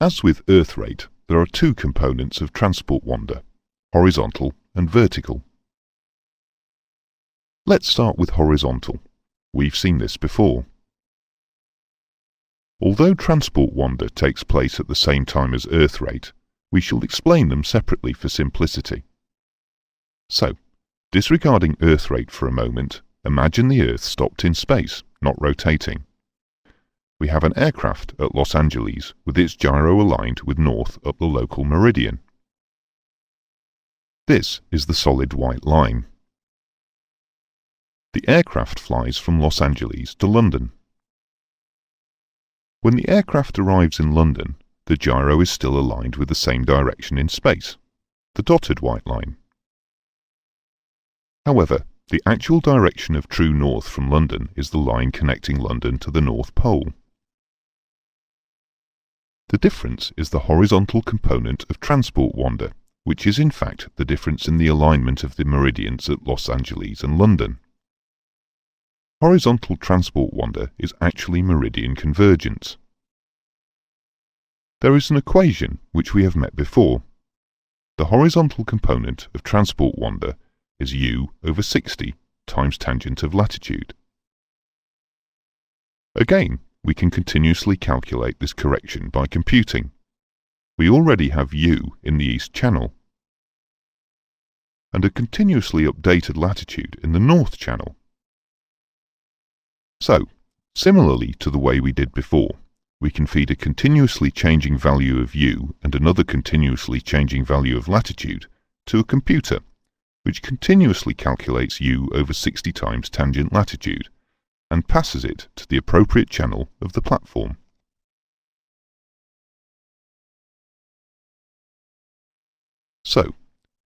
As with Earth rate, there are two components of transport wander, horizontal and vertical. Let's start with horizontal. We've seen this before. Although transport wander takes place at the same time as Earth rate, we shall explain them separately for simplicity. So, disregarding Earth rate for a moment, imagine the Earth stopped in space, not rotating. We have an aircraft at Los Angeles with its gyro aligned with north up the local meridian. This is the solid white line. The aircraft flies from Los Angeles to London. When the aircraft arrives in London, the gyro is still aligned with the same direction in space, the dotted white line. However, the actual direction of true north from London is the line connecting London to the North Pole. The difference is the horizontal component of transport wander, which is in fact the difference in the alignment of the meridians at Los Angeles and London. Horizontal transport wander is actually meridian convergence. There is an equation which we have met before. The horizontal component of transport wander is u over 60 times tangent of latitude. Again, we can continuously calculate this correction by computing. We already have u in the east channel and a continuously updated latitude in the north channel. So, similarly to the way we did before, we can feed a continuously changing value of u and another continuously changing value of latitude to a computer, which continuously calculates u over 60 times tangent latitude and passes it to the appropriate channel of the platform. So,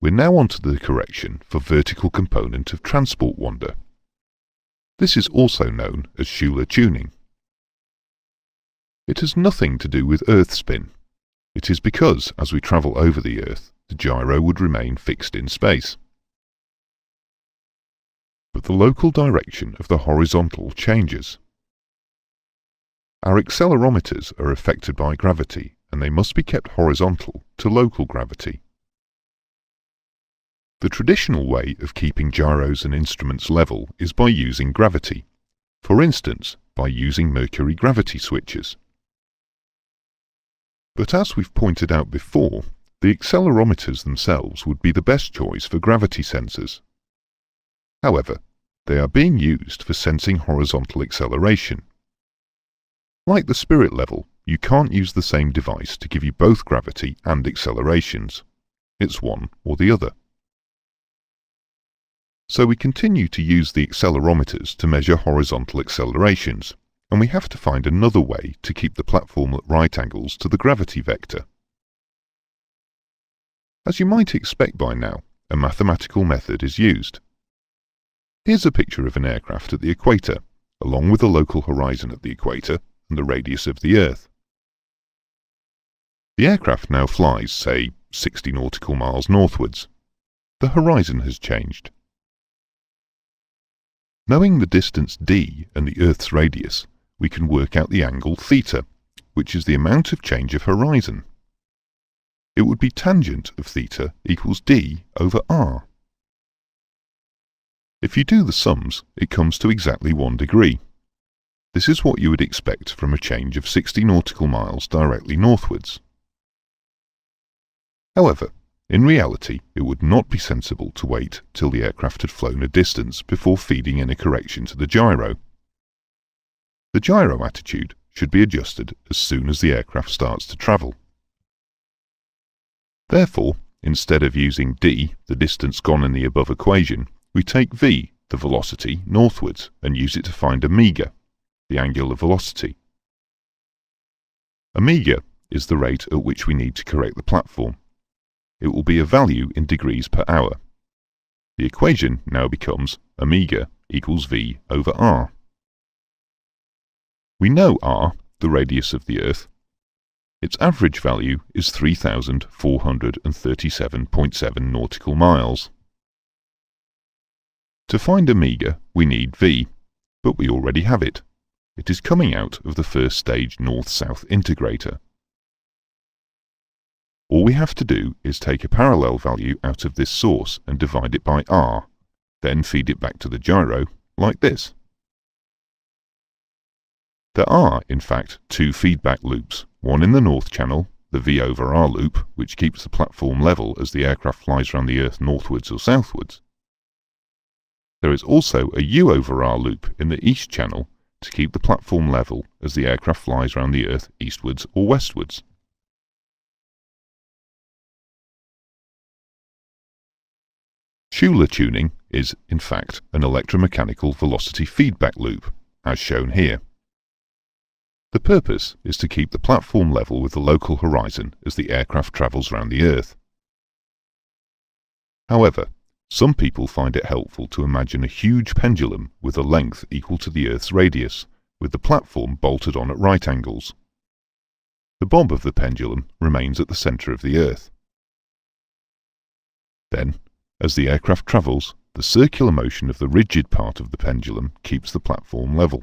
we're now on to the correction for vertical component of transport wander. This is also known as Schuler tuning. It has nothing to do with Earth spin. It is because, as we travel over the Earth, the gyro would remain fixed in space. But the local direction of the horizontal changes. Our accelerometers are affected by gravity, and they must be kept horizontal to local gravity. The traditional way of keeping gyros and instruments level is by using gravity, for instance, by using mercury gravity switches. But as we've pointed out before, the accelerometers themselves would be the best choice for gravity sensors. However, they are being used for sensing horizontal acceleration. Like the spirit level, you can't use the same device to give you both gravity and accelerations. It's one or the other. So we continue to use the accelerometers to measure horizontal accelerations, and we have to find another way to keep the platform at right angles to the gravity vector. As you might expect by now, a mathematical method is used. Here's a picture of an aircraft at the equator, along with the local horizon at the equator and the radius of the Earth. The aircraft now flies, say, 60 nautical miles northwards. The horizon has changed. Knowing the distance d and the Earth's radius, we can work out the angle theta, which is the amount of change of horizon. It would be tangent of theta equals d over r. If you do the sums, it comes to exactly 1 degree. This is what you would expect from a change of 60 nautical miles directly northwards. However, in reality, it would not be sensible to wait till the aircraft had flown a distance before feeding in a correction to the gyro. The gyro attitude should be adjusted as soon as the aircraft starts to travel. Therefore, instead of using d, the distance gone in the above equation, we take v, the velocity, northwards and use it to find omega, the angular velocity. Omega is the rate at which we need to correct the platform. It will be a value in degrees per hour. The equation now becomes omega equals v over r. We know r, the radius of the Earth. Its average value is 3,437.7 nautical miles. To find omega, we need v, but we already have it. It is coming out of the first stage north-south integrator. All we have to do is take a parallel value out of this source and divide it by r, then feed it back to the gyro, like this. There are, in fact, two feedback loops, one in the north channel, the V over R loop, which keeps the platform level as the aircraft flies around the Earth northwards or southwards. There is also a U over R loop in the east channel to keep the platform level as the aircraft flies around the Earth eastwards or westwards. Schuler tuning is, in fact, an electromechanical velocity feedback loop, as shown here. The purpose is to keep the platform level with the local horizon as the aircraft travels around the Earth. However, some people find it helpful to imagine a huge pendulum with a length equal to the Earth's radius, with the platform bolted on at right angles. The bob of the pendulum remains at the centre of the Earth. Then, as the aircraft travels, the circular motion of the rigid part of the pendulum keeps the platform level.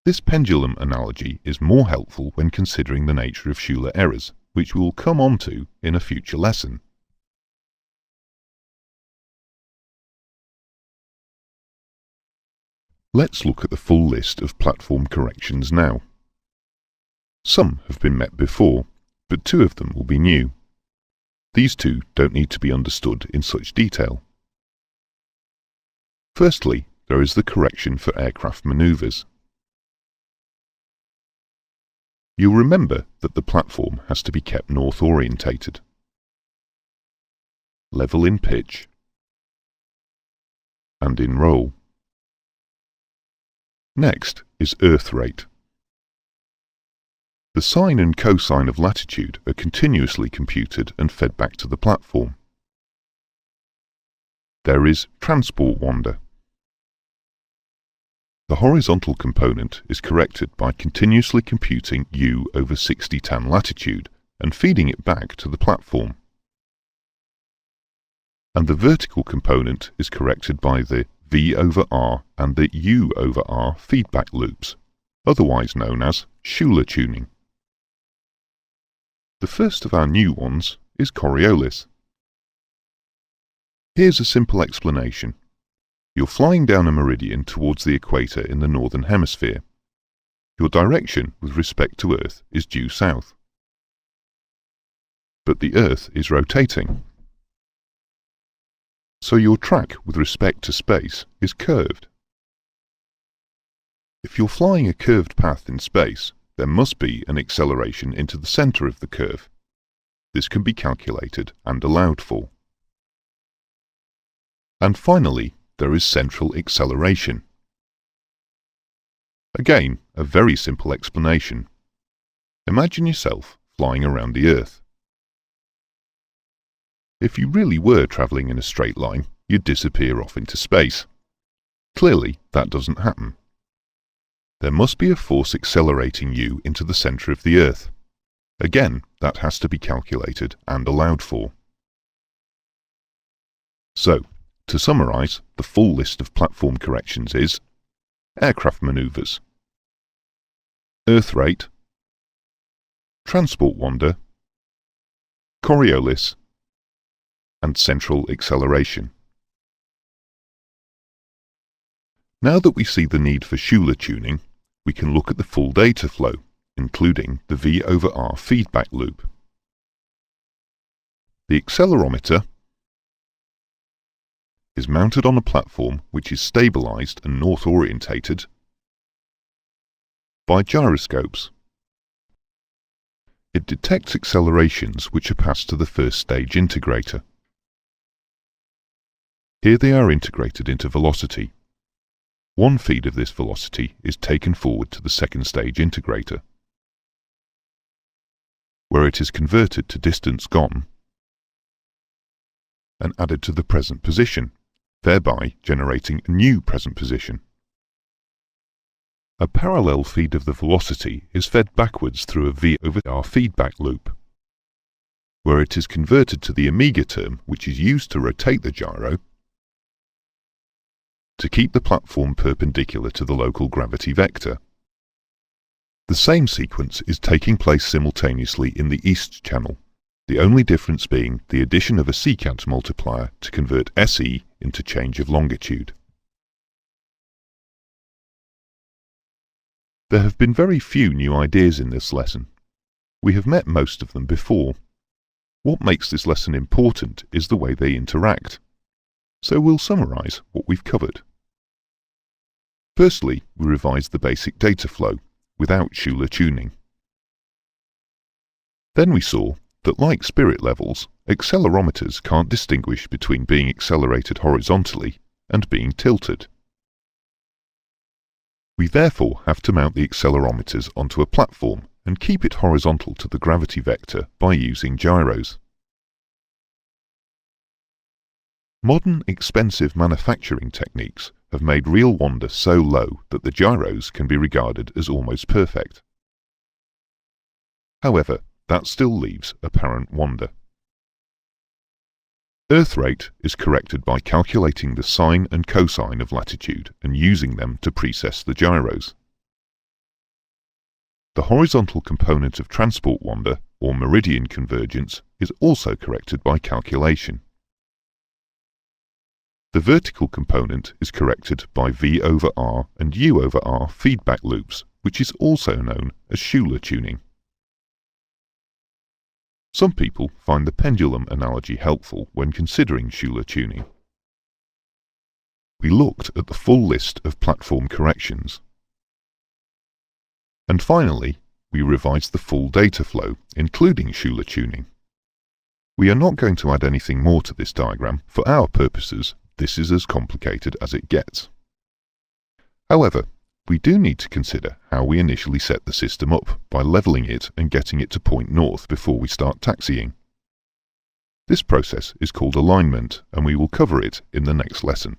This pendulum analogy is more helpful when considering the nature of Schuler errors, which we will come on to in a future lesson. Let's look at the full list of platform corrections now. Some have been met before, but two of them will be new. These two don't need to be understood in such detail. Firstly, there is the correction for aircraft manoeuvres. You'll remember that the platform has to be kept north orientated, level in pitch, and in roll. Next is earth rate. The sine and cosine of latitude are continuously computed and fed back to the platform. There is transport wander. The horizontal component is corrected by continuously computing u over 60 tan latitude and feeding it back to the platform. And the vertical component is corrected by the V over R and the U over R feedback loops, otherwise known as Schuler tuning. The first of our new ones is Coriolis. Here's a simple explanation. You're flying down a meridian towards the equator in the northern hemisphere. Your direction with respect to Earth is due south. But the Earth is rotating. So your track with respect to space is curved. If you're flying a curved path in space, there must be an acceleration into the centre of the curve. This can be calculated and allowed for. And finally, there is central acceleration. Again, a very simple explanation. Imagine yourself flying around the Earth. If you really were travelling in a straight line, you'd disappear off into space. Clearly, that doesn't happen. There must be a force accelerating you into the centre of the Earth. Again, that has to be calculated and allowed for. So, to summarise, the full list of platform corrections is aircraft manoeuvres, earth rate, transport wander, Coriolis, and central acceleration. Now that we see the need for Schuler tuning, we can look at the full data flow, including the V over R feedback loop. The accelerometer is mounted on a platform which is stabilised and north orientated by gyroscopes. It detects accelerations which are passed to the first stage integrator. Here they are integrated into velocity. One feed of this velocity is taken forward to the second stage integrator, where it is converted to distance gone and added to the present position, thereby generating a new present position. A parallel feed of the velocity is fed backwards through a V over R feedback loop, where it is converted to the omega term which is used to rotate the gyro to keep the platform perpendicular to the local gravity vector. The same sequence is taking place simultaneously in the east channel, the only difference being the addition of a secant multiplier to convert SE into change of longitude. There have been very few new ideas in this lesson. We have met most of them before. What makes this lesson important is the way they interact. So we'll summarise what we've covered. Firstly, we revised the basic data flow, without Schuler tuning. Then we saw that, like spirit levels, accelerometers can't distinguish between being accelerated horizontally and being tilted. We therefore have to mount the accelerometers onto a platform and keep it horizontal to the gravity vector by using gyros. Modern expensive manufacturing techniques have made real wonder so low that the gyros can be regarded as almost perfect. However, that still leaves apparent wonder. Earth rate is corrected by calculating the sine and cosine of latitude and using them to precess the gyros. The horizontal component of transport wander, or meridian convergence, is also corrected by calculation. The vertical component is corrected by V over R and U over R feedback loops, which is also known as Schuler tuning. Some people find the pendulum analogy helpful when considering Schuler tuning. We looked at the full list of platform corrections. And finally, we revised the full data flow, including Schuler tuning. We are not going to add anything more to this diagram. For our purposes, this is as complicated as it gets. However, we do need to consider how we initially set the system up by levelling it and getting it to point north before we start taxiing. This process is called alignment, and we will cover it in the next lesson.